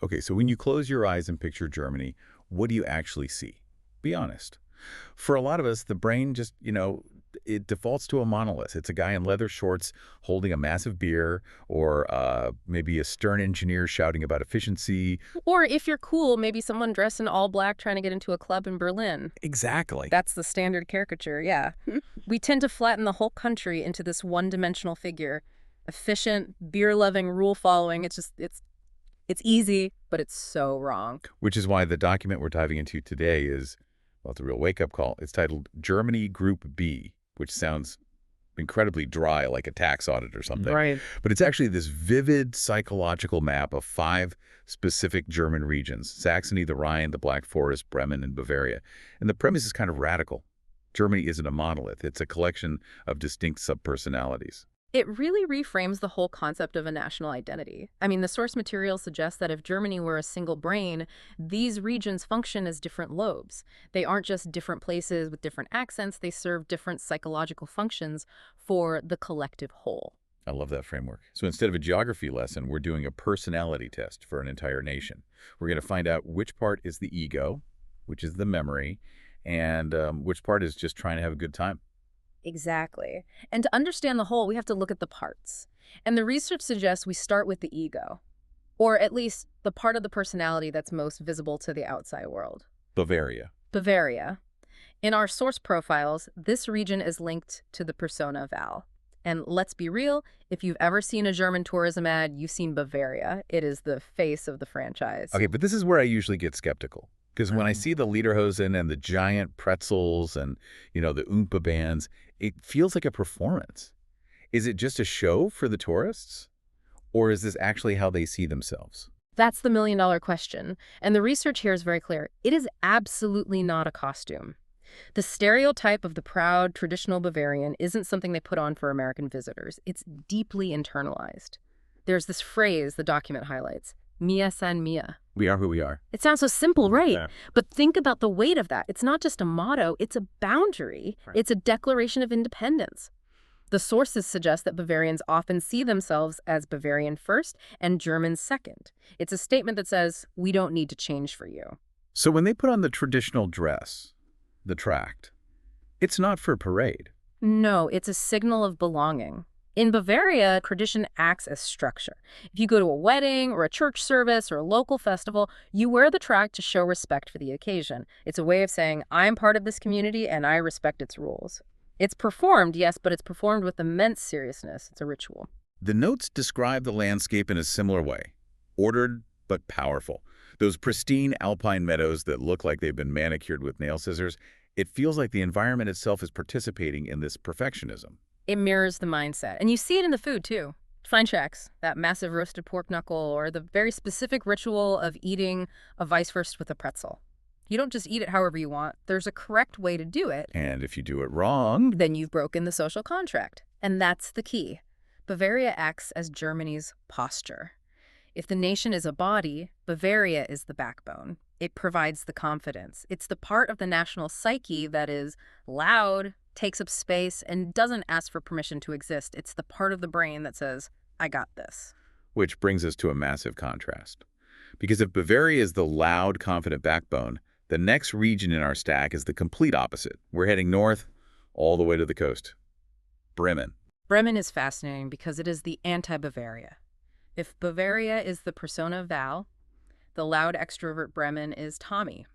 Okay, so when you close your eyes and picture Germany, what do you actually see? Be honest. For a lot of us, the brain just, it defaults to a monolith. It's a guy in leather shorts holding a massive beer, or maybe a stern engineer shouting about efficiency. Or if you're cool, maybe someone dressed in all black trying to get into a club in Berlin. Exactly. That's the standard caricature, yeah. We tend to flatten the whole country into this one-dimensional figure. Efficient, beer-loving, rule-following. It's easy, but it's so wrong. Which is why the document we're diving into today is, well, it's a real wake-up call. It's titled Germany Group B, which sounds incredibly dry, like a tax audit or something. Right. But it's actually this vivid psychological map of 5 specific German regions: Saxony, the Rhine, the Black Forest, Bremen, and Bavaria. And the premise is kind of radical. Germany isn't a monolith. It's a collection of distinct subpersonalities. It really reframes the whole concept of a national identity. I mean, the source material suggests that if Germany were a single brain, these regions function as different lobes. They aren't just different places with different accents, they serve different psychological functions for the collective whole. I love that framework. So instead of a geography lesson, we're doing a personality test for an entire nation. We're going to find out which part is the ego, which is the memory, and which part is just trying to have a good time. Exactly. And to understand the whole, we have to look at the parts. And the research suggests we start with the ego, or at least the part of the personality that's most visible to the outside world. Bavaria. Bavaria. In our source profiles, this region is linked to the persona Val. And let's be real, if you've ever seen a German tourism ad, you've seen Bavaria. It is the face of the franchise. Okay, but this is where I usually get skeptical. Because when I see the lederhosen and the giant pretzels and, the Oompa bands, it feels like a performance. Is it just a show for the tourists? Or is this actually how they see themselves? That's the million-dollar question. And the research here is very clear. It is absolutely not a costume. The stereotype of the proud, traditional Bavarian isn't something they put on for American visitors. It's deeply internalized. There's this phrase the document highlights, Mia san Mia. We are who we are. It sounds so simple, right? Yeah. But think about the weight of that. It's not just a motto, it's a boundary. Right. It's a declaration of independence. The sources suggest that Bavarians often see themselves as Bavarian first and German second. It's a statement that says, we don't need to change for you. So when they put on the traditional dress, the tract, it's not for parade. No, it's a signal of belonging. In Bavaria, tradition acts as structure. If you go to a wedding or a church service or a local festival, you wear the tract to show respect for the occasion. It's a way of saying, I'm part of this community and I respect its rules. It's performed, yes, but it's performed with immense seriousness. It's a ritual. The notes describe the landscape in a similar way. Ordered, but powerful. Those pristine alpine meadows that look like they've been manicured with nail scissors, it feels like the environment itself is participating in this perfectionism. It mirrors the mindset. And you see it in the food, too. Schweinshax, that massive roasted pork knuckle, or the very specific ritual of eating a Weisswurst with a pretzel. You don't just eat it however you want. There's a correct way to do it. And if you do it wrong, then you've broken the social contract. And that's the key. Bavaria acts as Germany's posture. If the nation is a body, Bavaria is the backbone. It provides the confidence. It's the part of the national psyche that is loud, takes up space, and doesn't ask for permission to exist. It's the part of the brain that says, I got this. Which brings us to a massive contrast. Because if Bavaria is the loud, confident backbone, the next region in our stack is the complete opposite. We're heading north, all the way to the coast. Bremen. Bremen is fascinating because it is the anti-Bavaria. If Bavaria is the persona Val, the loud extrovert Bremen is Tommy.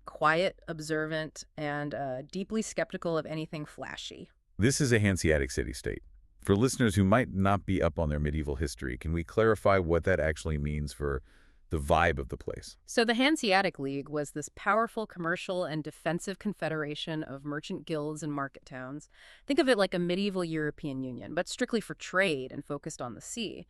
Quiet, observant, and deeply skeptical of anything flashy. This is a Hanseatic city-state. For listeners who might not be up on their medieval history, can we clarify what that actually means for the vibe of the place? So the Hanseatic League was this powerful commercial and defensive confederation of merchant guilds and market towns. Think of it like a medieval European Union, but strictly for trade and focused on the sea.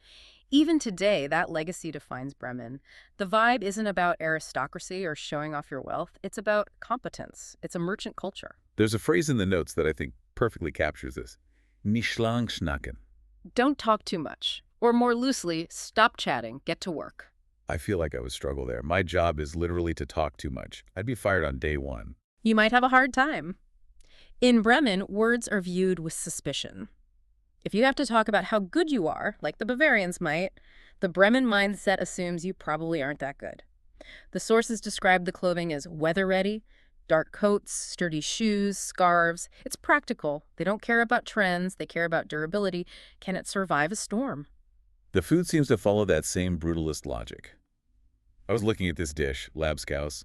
Even today, that legacy defines Bremen. The vibe isn't about aristocracy or showing off your wealth. It's about competence. It's a merchant culture. There's a phrase in the notes that I think perfectly captures this. Nicht lang schnacken. Don't talk too much. Or more loosely, stop chatting, get to work. I feel like I would struggle there. My job is literally to talk too much. I'd be fired on day one. You might have a hard time. In Bremen, words are viewed with suspicion. If you have to talk about how good you are, like the Bavarians might, The Bremen mindset assumes you probably aren't that good. The sources describe the clothing as weather-ready, dark coats, sturdy shoes, scarves. It's practical. They don't care about trends. They care about durability. Can it survive a storm? The food seems to follow that same brutalist logic. I was looking at this dish, Labskaus.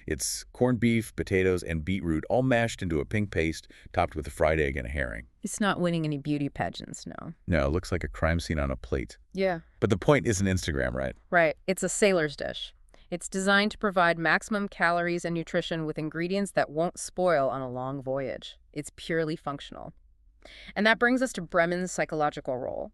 It's corned beef, potatoes, and beetroot all mashed into a pink paste topped with a fried egg and a herring. It's not winning any beauty pageants, no. No, it looks like a crime scene on a plate. Yeah. But the point isn't Instagram, right? Right. It's a sailor's dish. It's designed to provide maximum calories and nutrition with ingredients that won't spoil on a long voyage. It's purely functional. And that brings us to Bremen's psychological role.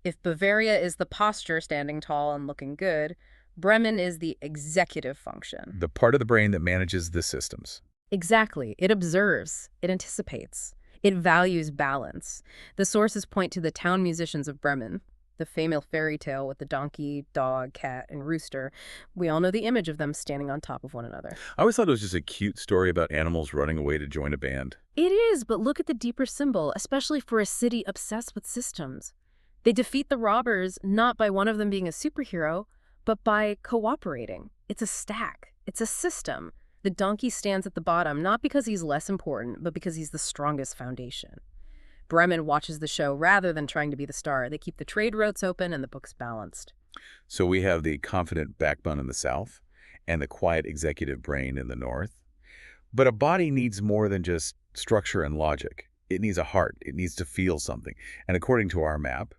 If Bavaria is the posture, standing tall and looking good, Bremen is the executive function. The part of the brain that manages the systems. Exactly. It observes. It anticipates. It values balance. The sources point to the town musicians of Bremen, the famous fairy tale with the donkey, dog, cat, and rooster. We all know the image of them standing on top of one another. I always thought it was just a cute story about animals running away to join a band. It is, but look at the deeper symbol, especially for a city obsessed with systems. They defeat the robbers not by one of them being a superhero, but by cooperating. It's a stack. It's a system. The donkey stands at the bottom, not because he's less important, but because he's the strongest foundation. Bremen watches the show rather than trying to be the star. They keep the trade routes open and the books balanced. So we have the confident backbone in the south and the quiet executive brain in the north. But a body needs more than just structure and logic. It needs a heart. It needs to feel something. And according to our map,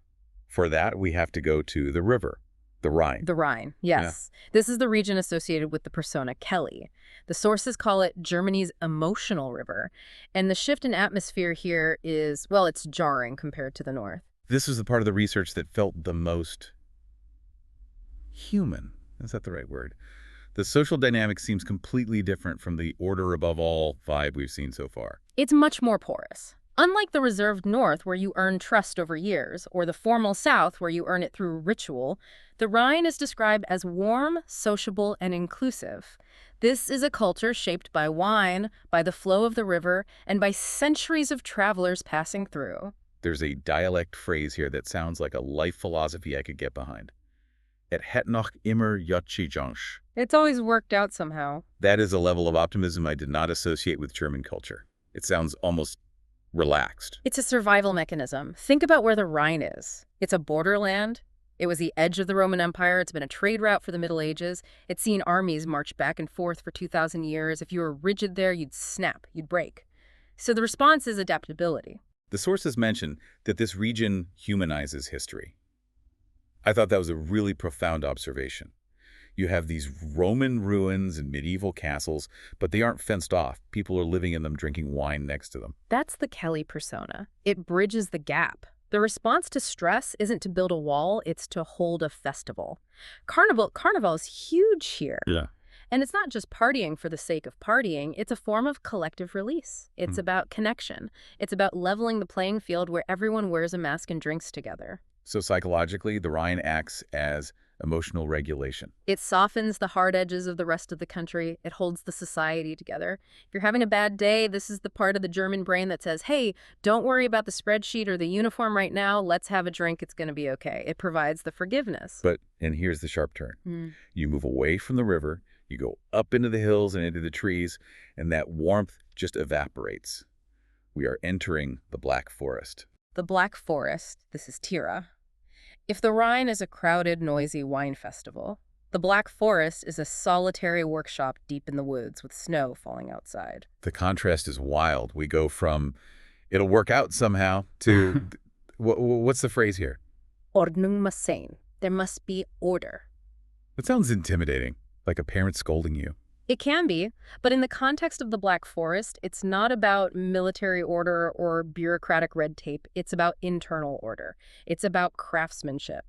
for that, we have to go to the river. The Rhine. The Rhine, yes. Yeah. This is the region associated with the persona Kelly. The sources call it Germany's emotional river. And the shift in atmosphere here is, well, it's jarring compared to the north. This was the part of the research that felt the most human. Is that the right word? The social dynamic seems completely different from the order above all vibe we've seen so far. It's much more porous. Unlike the reserved north, where you earn trust over years, or the formal south, where you earn it through ritual, the Rhine is described as warm, sociable, and inclusive. This is a culture shaped by wine, by the flow of the river, and by centuries of travelers passing through. There's a dialect phrase here that sounds like a life philosophy I could get behind. Et het noch immer Jotchi-Jonsch. It's always worked out somehow. That is a level of optimism I did not associate with German culture. It sounds almost relaxed. It's a survival mechanism. Think about where the Rhine is. It's a borderland. It was the edge of the Roman Empire. It's been a trade route for the Middle Ages. It's seen armies march back and forth for 2,000 years. If you were rigid there, you'd snap, you'd break. So the response is adaptability. The sources mention that this region humanizes history. I thought that was a really profound observation. You have these Roman ruins and medieval castles, but they aren't fenced off. People are living in them, drinking wine next to them. That's the Kelly persona. It bridges the gap. The response to stress isn't to build a wall, it's to hold a festival. Carnival is huge here. Yeah. And it's not just partying for the sake of partying. It's a form of collective release. It's about connection. It's about leveling the playing field where everyone wears a mask and drinks together. So psychologically, the Rhine acts as emotional regulation. It softens the hard edges of the rest of the country. It holds the society together. If you're having a bad day, this is the part of the German brain that says, hey, don't worry about the spreadsheet or the uniform right now. Let's have a drink. It's going to be okay. It provides the forgiveness. And here's the sharp turn. You move away from the river, you go up into the hills and into the trees, and that warmth just evaporates. We are entering the Black Forest. The Black Forest, this is Tira. If the Rhine is a crowded, noisy wine festival, the Black Forest is a solitary workshop deep in the woods with snow falling outside. The contrast is wild. We go from, it'll work out somehow, to, what's the phrase here? Ordnung muss sein. There must be order. That sounds intimidating, like a parent scolding you. It can be, but in the context of the Black Forest, it's not about military order or bureaucratic red tape. It's about internal order. It's about craftsmanship.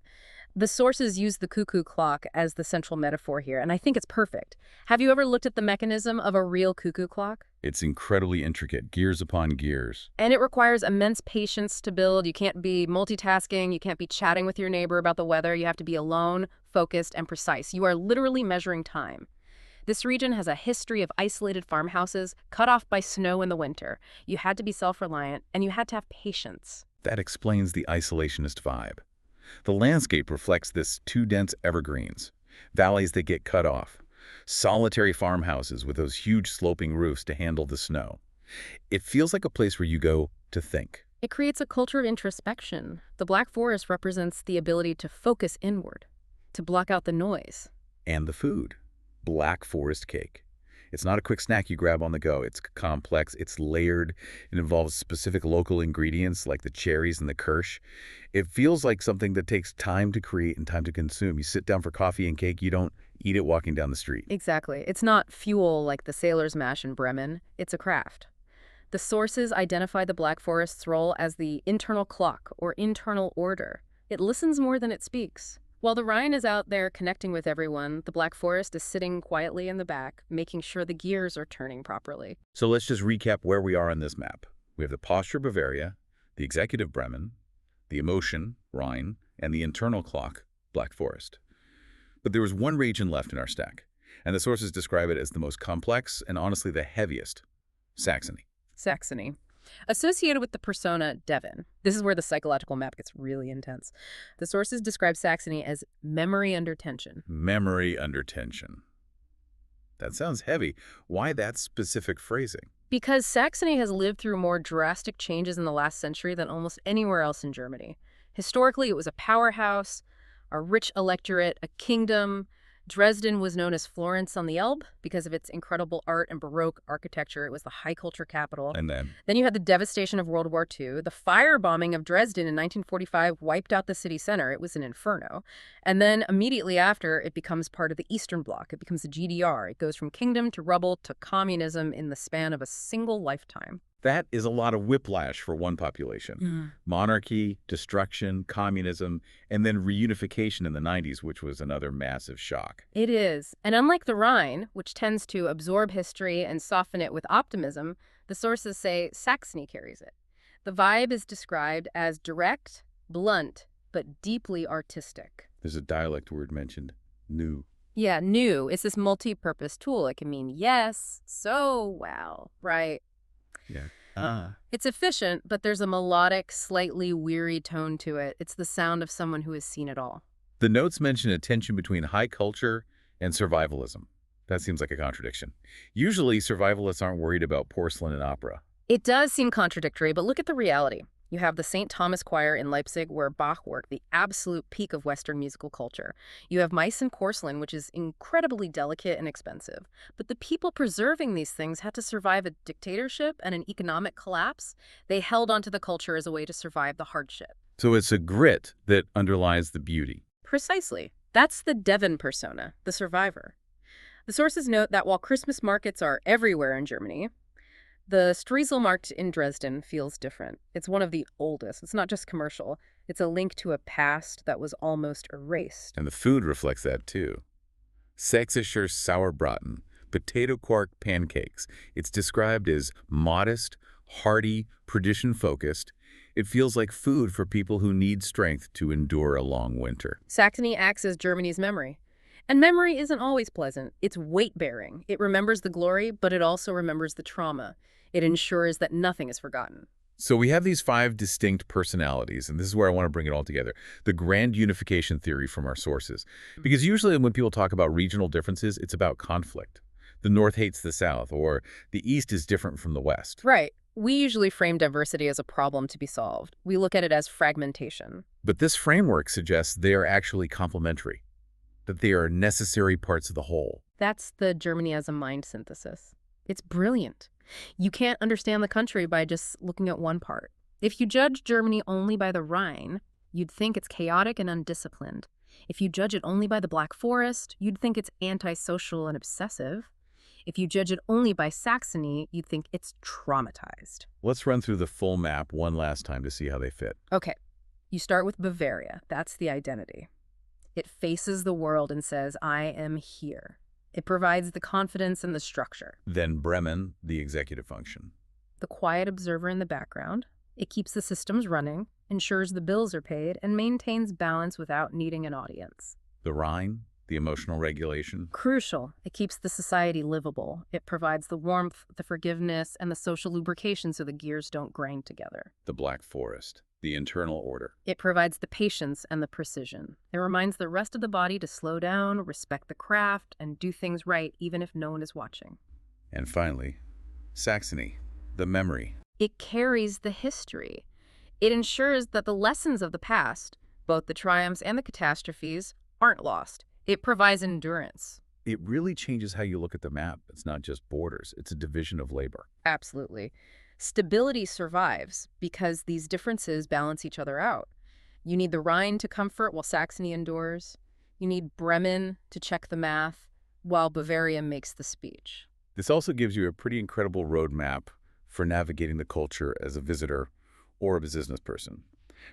The sources use the cuckoo clock as the central metaphor here, and I think it's perfect. Have you ever looked at the mechanism of a real cuckoo clock? It's incredibly intricate, gears upon gears. And it requires immense patience to build. You can't be multitasking. You can't be chatting with your neighbor about the weather. You have to be alone, focused, and precise. You are literally measuring time. This region has a history of isolated farmhouses cut off by snow in the winter. You had to be self-reliant, and you had to have patience. That explains the isolationist vibe. The landscape reflects this too dense evergreens, valleys that get cut off, solitary farmhouses with those huge sloping roofs to handle the snow. It feels like a place where you go to think. It creates a culture of introspection. The Black Forest represents the ability to focus inward, to block out the noise. And the food. Black Forest cake. It's not a quick snack you grab on the go. It's complex, it's layered, it involves specific local ingredients like the cherries and the kirsch. It feels like something that takes time to create and time to consume. You sit down for coffee and cake, you don't eat it walking down the street. Exactly. It's not fuel like the sailor's mash in Bremen. It's a craft. The sources identify the Black Forest's role as the internal clock or internal order. It listens more than it speaks. While the Rhine is out there connecting with everyone, the Black Forest is sitting quietly in the back, making sure the gears are turning properly. So let's just recap where we are on this map. We have the posture Bavaria, the executive Bremen, the emotion Rhine, and the internal clock Black Forest. But there was one region left in our stack, and the sources describe it as the most complex and honestly the heaviest, Saxony. Saxony. Associated with the persona Devon. This is where the psychological map gets really intense. The sources describe Saxony as memory under tension. Memory under tension. That sounds heavy. Why that specific phrasing? Because Saxony has lived through more drastic changes in the last century than almost anywhere else in Germany. Historically, it was a powerhouse, a rich electorate, a kingdom. Dresden was known as Florence on the Elbe because of its incredible art and Baroque architecture. It was the high culture capital. And then you had the devastation of World War II. The firebombing of Dresden in 1945 wiped out the city center. It was an inferno. And then immediately after, it becomes part of the Eastern Bloc. It becomes the GDR. It goes from kingdom to rubble to communism in the span of a single lifetime. that is a lot of whiplash for one population. Monarchy, destruction, communism, and then reunification in the 90s, which was another massive shock. It is. And unlike the Rhine, which tends to absorb history and soften it with optimism, the sources say Saxony carries it. The vibe is described as direct, blunt, but deeply artistic. There's a dialect word mentioned, new. Yeah, new. It's this multi-purpose tool. It can mean yes, so, wow, right? Yeah. It's efficient, but there's a melodic, slightly weary tone to it. It's the sound of someone who has seen it all. The notes mention a tension between high culture and survivalism. That seems like a contradiction. Usually, survivalists aren't worried about porcelain and opera. It does seem contradictory, but look at the reality. You have the St. Thomas Choir in Leipzig, where Bach worked, the absolute peak of Western musical culture. You have Meissen porcelain, which is incredibly delicate and expensive. But the people preserving these things had to survive a dictatorship and an economic collapse. They held onto the culture as a way to survive the hardship. So it's a grit that underlies the beauty. Precisely. That's the Devon persona, the survivor. The sources note that while Christmas markets are everywhere in Germany, the Striezelmarkt in Dresden feels different. It's one of the oldest. It's not just commercial. It's a link to a past that was almost erased. And the food reflects that too. Sächsischer Sauerbraten, potato quark pancakes. It's described as modest, hearty, tradition-focused. It feels like food for people who need strength to endure a long winter. Saxony acts as Germany's memory. And memory isn't always pleasant. It's weight-bearing. It remembers the glory, but it also remembers the trauma. It ensures that nothing is forgotten. So we have these 5 distinct personalities, and this is where I want to bring it all together. The grand unification theory from our sources. Because usually when people talk about regional differences, it's about conflict. The North hates the South, or the East is different from the West. Right. We usually frame diversity as a problem to be solved. We look at it as fragmentation. But this framework suggests they are actually complementary, that they are necessary parts of the whole. That's the Germany as a mind synthesis. It's brilliant. You can't understand the country by just looking at one part. If you judge Germany only by the Rhine, you'd think it's chaotic and undisciplined. If you judge it only by the Black Forest, you'd think it's antisocial and obsessive. If you judge it only by Saxony, you'd think it's traumatized. Let's run through the full map one last time to see how they fit. Okay, you start with Bavaria. That's the identity. It faces the world and says, I am here. It provides the confidence and the structure. Then Bremen, the executive function. The quiet observer in the background. It keeps the systems running, ensures the bills are paid, and maintains balance without needing an audience. The Rhine, the emotional regulation. Crucial. It keeps the society livable. It provides the warmth, the forgiveness, and the social lubrication so the gears don't grind together. The Black Forest. The internal order. It provides the patience and the precision. It reminds the rest of the body to slow down, respect the craft, and do things right even if no one is watching. And finally, Saxony, the memory. It carries the history. It ensures that the lessons of the past, both the triumphs and the catastrophes, aren't lost. It provides endurance. It really changes how you look at the map. It's not just borders, it's a division of labor. Absolutely. Stability survives because these differences balance each other out. You need the Rhine to comfort while Saxony endures. You need Bremen to check the math while Bavaria makes the speech. This also gives you a pretty incredible roadmap for navigating the culture as a visitor or a business person.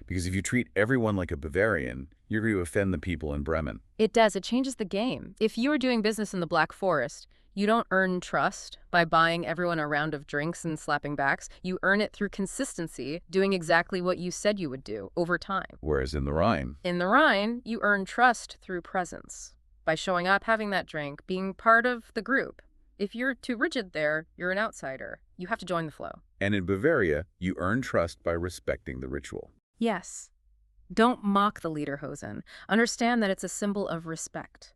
Because if you treat everyone like a Bavarian, you're going to offend the people in Bremen. It does. It changes the game. If you are doing business in the Black Forest, you don't earn trust by buying everyone a round of drinks and slapping backs. You earn it through consistency, doing exactly what you said you would do over time. Whereas in the Rhine, You earn trust through presence, by showing up, having that drink, being part of the group. If you're too rigid there, you're an outsider. You have to join the flow. and in Bavaria, you earn trust by respecting the ritual. Yes. Don't mock the lederhosen. Understand that it's a symbol of respect.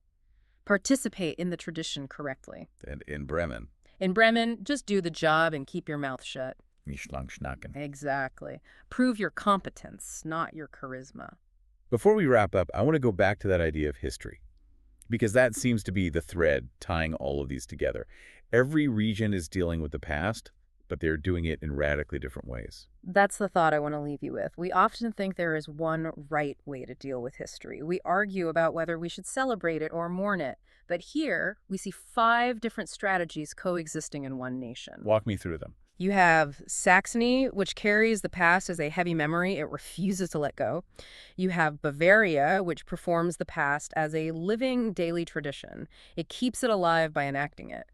Participate in the tradition correctly. And in Bremen, In Bremen, just do the job and keep your mouth shut. nicht lang schnacken. Exactly. Prove your competence, not your charisma. Before we wrap up, I want to go back to that idea of history, because that seems to be the thread tying all of these together. Every region is dealing with the past, but they're doing it in radically different ways. That's the thought I want to leave you with. We often think there is one right way to deal with history. We argue about whether we should celebrate it or mourn it. But here, we see 5 different strategies coexisting in one nation. Walk me through them. You have Saxony, which carries the past as a heavy memory. It refuses to let go. You have Bavaria, which performs the past as a living daily tradition. It keeps it alive by enacting it.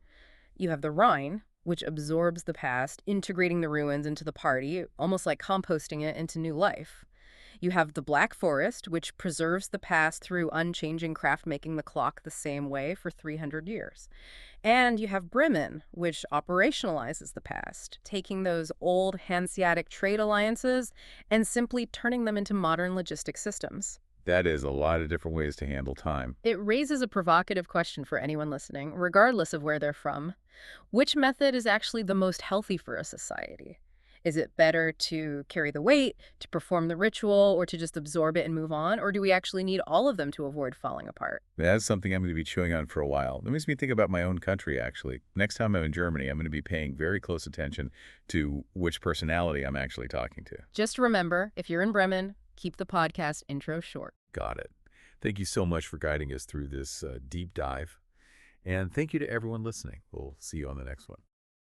You have the Rhine, which absorbs the past, integrating the ruins into the party, almost like composting it into new life. You have the Black Forest, which preserves the past through unchanging craft, making the clock the same way for 300 years. And you have Bremen, which operationalizes the past, taking those old Hanseatic trade alliances and simply turning them into modern logistic systems. That is a lot of different ways to handle time. It raises a provocative question for anyone listening, regardless of where they're from. Which method is actually the most healthy for a society? Is it better to carry the weight, to perform the ritual, or to just absorb it and move on? Or do we actually need all of them to avoid falling apart? That's something I'm going to be chewing on for a while. That makes me think about my own country, actually. Next time I'm in Germany, I'm going to be paying very close attention to which personality I'm actually talking to. Just remember, if you're in Bremen, keep the podcast intro short. Got it. Thank you so much for guiding us through this deep dive. And thank you to everyone listening. We'll see you on the next one.